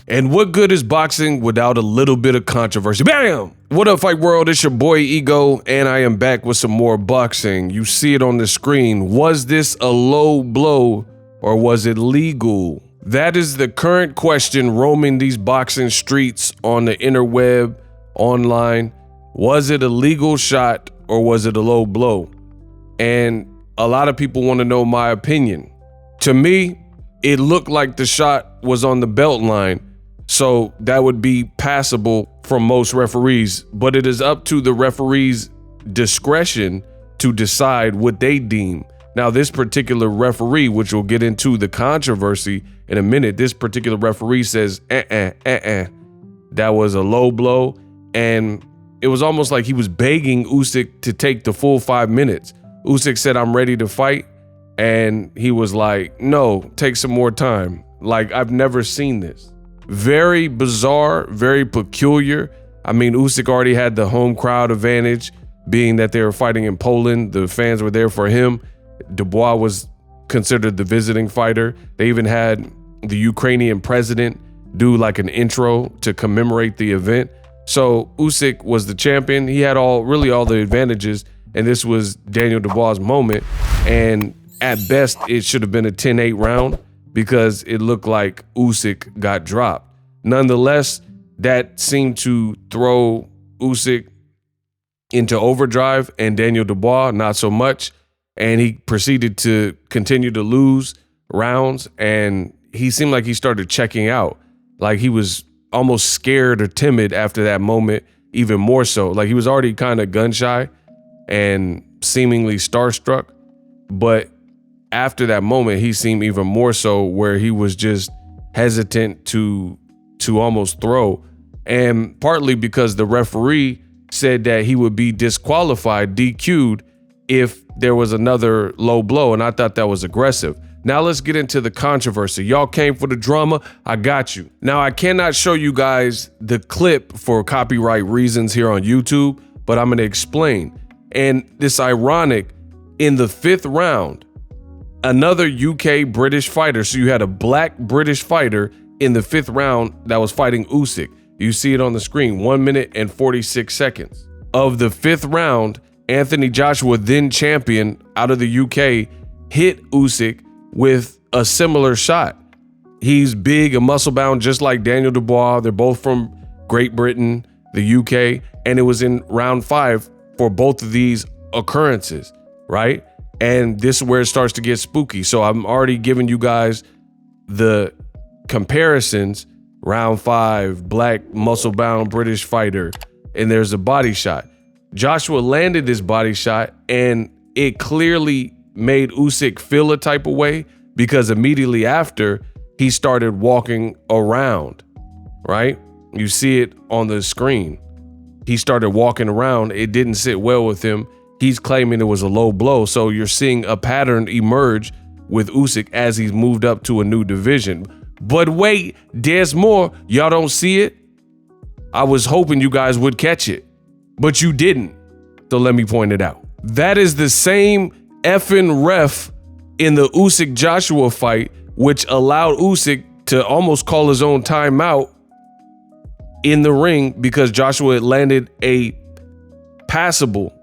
And what good is boxing without a little bit of controversy? Bam! What up, Fight World? It's your boy Ego, and I am back with some more boxing. You see it on the screen. Was this a low blow or was it legal? That is the current question roaming these boxing streets on the interweb, online. Was it a legal shot or was it a low blow? And a lot of people want to know my opinion. To me, it looked like the shot was on the belt line, so that would be passable from most referees, but it is up to the referee's discretion to decide what they deem. Now, this particular referee, which we'll get into the controversy in a minute, this particular referee says, that was a low blow, and it was almost like he was begging Usyk to take the full 5 minutes. Usyk said, "I'm ready to fight," and he was like, "No, take some more time." Like, I've never seen this. Very bizarre, very peculiar. I mean, Usyk already had the home crowd advantage, being that they were fighting in Poland. The fans were there for him. Dubois was considered the visiting fighter. They even had the Ukrainian president do like an intro to commemorate the event. So Usyk was the champion. He had really all the advantages, and this was Daniel Dubois' moment. And at best, it should have been a 10-8 round, because it looked like Usyk got dropped. Nonetheless, that seemed to throw Usyk into overdrive, and Daniel Dubois not so much. And he proceeded to continue to lose rounds, and he seemed like he started checking out. Like he was almost scared or timid after that moment, even more so. Like he was already kind of gun shy and seemingly starstruck, but after that moment, he seemed even more so, where he was just hesitant to almost throw. And partly because the referee said that he would be disqualified, DQ'd, if there was another low blow. And I thought that was aggressive. Now let's get into the controversy. Y'all came for the drama. I got you. Now, I cannot show you guys the clip for copyright reasons here on YouTube, but I'm going to explain. And this ironic, in the 5th round, another UK British fighter. So you had a black British fighter in the 5th round that was fighting Usyk. You see it on the screen, 1 minute and 46 seconds. Of the 5th round, Anthony Joshua, then champion out of the UK, hit Usyk with a similar shot. He's big and muscle bound, just like Daniel Dubois. They're both from Great Britain, the UK, and it was in round 5 for both of these occurrences, right? And this is where it starts to get spooky. So I'm already giving you guys the comparisons. Round 5, black muscle-bound British fighter, and there's a body shot. Joshua landed this body shot, and it clearly made Usyk feel a type of way, because immediately after, he started walking around, right? You see it on the screen. He started walking around. It didn't sit well with him. He's claiming it was a low blow. So you're seeing a pattern emerge with Usyk as he's moved up to a new division. But wait, there's more. Y'all don't see it? I was hoping you guys would catch it, but you didn't. So let me point it out. That is the same effing ref in the Usyk Joshua fight, which allowed Usyk to almost call his own timeout in the ring, because Joshua had landed a passable,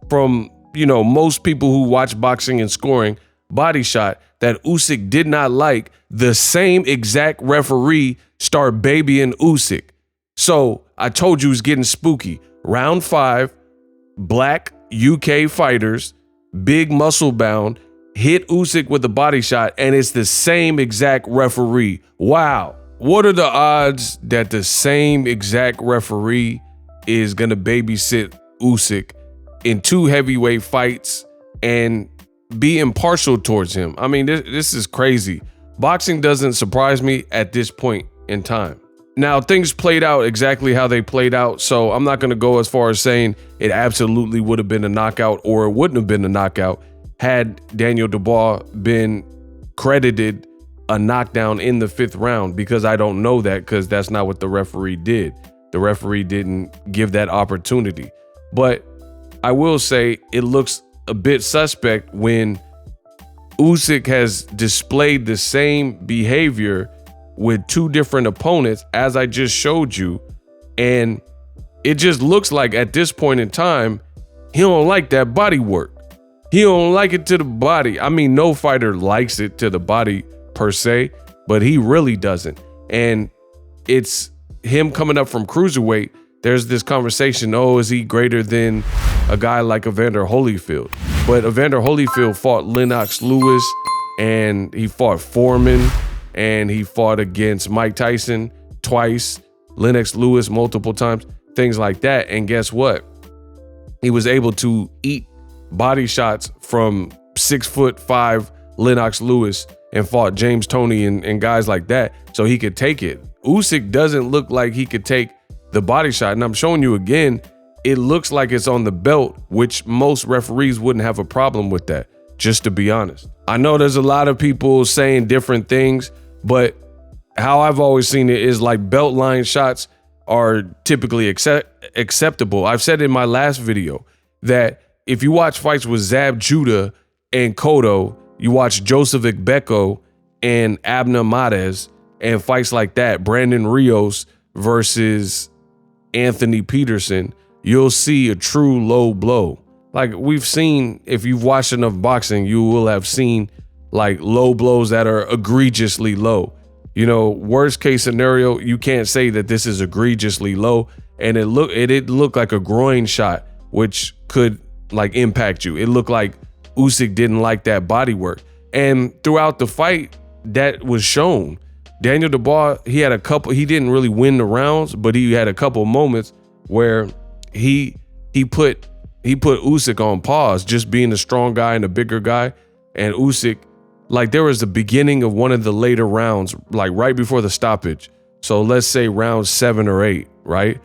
from, most people who watch boxing and scoring, body shot that Usyk did not like. The same exact referee start babying Usyk. So I told you it's getting spooky. Round 5, black UK fighters, big muscle bound, hit Usyk with a body shot, and it's the same exact referee. Wow. What are the odds that the same exact referee is going to babysit Usyk in 2 heavyweight fights and be impartial towards him? I mean, this is crazy. Boxing doesn't surprise me at this point in time. Now, things played out exactly how they played out, so I'm not going to go as far as saying it absolutely would have been a knockout or it wouldn't have been a knockout had Daniel Dubois been credited a knockdown in the 5th round, because I don't know that, because that's not what the referee did. The referee didn't give that opportunity. But I will say it looks a bit suspect when Usyk has displayed the same behavior with 2 different opponents, as I just showed you. And it just looks like at this point in time, he don't like that body work. He don't like it to the body. I mean, no fighter likes it to the body per se, but he really doesn't. And it's him coming up from cruiserweight. There's this conversation, oh, is he greater than a guy like Evander Holyfield? But Evander Holyfield fought Lennox Lewis, and he fought Foreman, and he fought against Mike Tyson twice, Lennox Lewis multiple times, things like that. And guess what? He was able to eat body shots from 6'5" Lennox Lewis and fought James Toney and guys like that, so he could take it. Usyk doesn't look like he could take the body shot. And I'm showing you again, it looks like it's on the belt, which most referees wouldn't have a problem with that, just to be honest. I know there's a lot of people saying different things, but how I've always seen it is like belt line shots are typically acceptable. I've said in my last video that if you watch fights with Zab Judah and Cotto, you watch Joseph Ikbeko and Abner Mares and fights like that, Brandon Rios versus Anthony Peterson, you'll see a true low blow. Like we've seen, if you've watched enough boxing, you will have seen like low blows that are egregiously low. You know, worst case scenario, you can't say that this is egregiously low, and it looked like a groin shot, which could like impact you. It looked like Usyk didn't like that body work, and throughout the fight, that was shown. Daniel Dubois, he didn't really win the rounds, but he had a couple moments where he put Usyk on pause, just being a strong guy and a bigger guy. And Usyk, like there was the beginning of one of the later rounds, like right before the stoppage. So let's say round 7 or 8, right?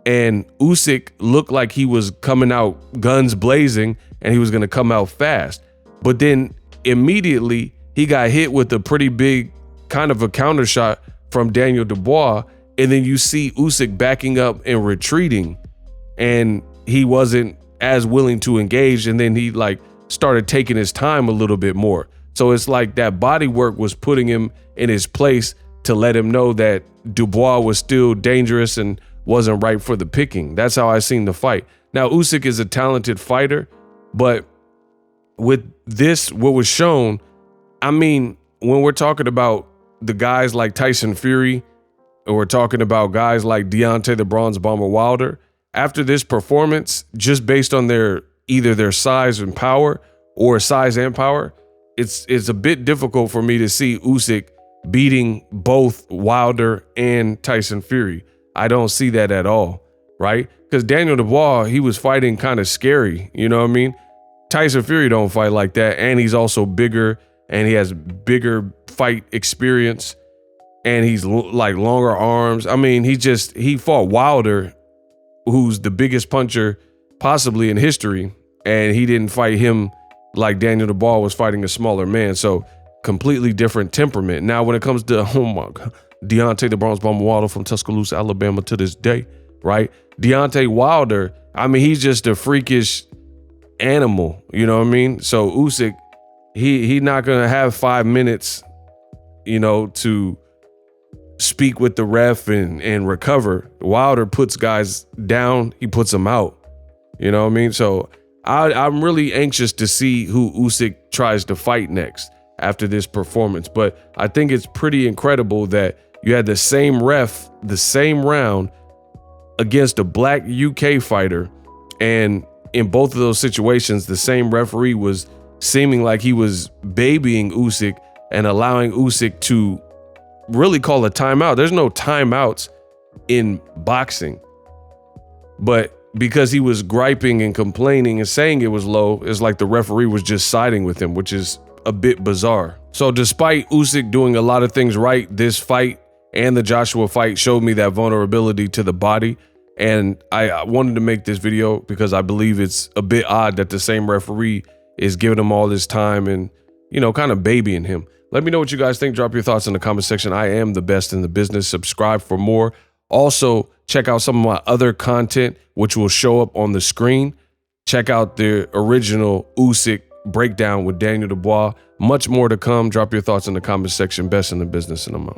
And Usyk looked like he was coming out guns blazing and he was gonna come out fast. But then immediately he got hit with a pretty big kind of a counter shot from Daniel Dubois. And then you see Usyk backing up and retreating, and he wasn't as willing to engage. And then he like started taking his time a little bit more. So it's like that body work was putting him in his place to let him know that Dubois was still dangerous and wasn't ripe for the picking. That's how I seen the fight. Now, Usyk is a talented fighter, but with this, what was shown, I mean, when we're talking about the guys like Tyson Fury, and we're talking about guys like Deontay the Bronze Bomber Wilder, after this performance, just based on either their size and power or size and power, it's a bit difficult for me to see Usyk beating both Wilder and Tyson Fury. I don't see that at all, right? Because Daniel Dubois, he was fighting kind of scary, you know what I mean? Tyson Fury don't fight like that, and he's also bigger, and he has bigger fight experience, and he's like longer arms. I mean, he fought Wilder, who's the biggest puncher possibly in history, and he didn't fight him like Daniel Dubois was fighting a smaller man. So completely different temperament. Now, when it comes to, oh my God, Deontay the Bronze Bomber Wilder from Tuscaloosa, Alabama to this day, right? Deontay Wilder, I mean, he's just a freakish animal, you know what I mean? So Usyk, he not gonna have 5 minutes, you know, to speak with the ref and recover. Wilder puts guys down, he puts them out, you know what I mean? So I'm really anxious to see who Usyk tries to fight next after this performance. But I think it's pretty incredible that you had the same ref, the same round against a black UK fighter. And in both of those situations, the same referee was seeming like he was babying Usyk and allowing Usyk to really call a timeout. There's no timeouts in boxing. But because he was griping and complaining and saying it was low, it's like the referee was just siding with him, which is a bit bizarre. So despite Usyk doing a lot of things right, this fight and the Joshua fight showed me that vulnerability to the body. And I wanted to make this video because I believe it's a bit odd that the same referee is giving him all this time and, you know, kind of babying him. Let me know what you guys think. Drop your thoughts in the comment section. I am the best in the business. Subscribe for more. Also, check out some of my other content, which will show up on the screen. Check out the original Usyk breakdown with Daniel Dubois. Much more to come. Drop your thoughts in the comment section. Best in the business, and I'm out.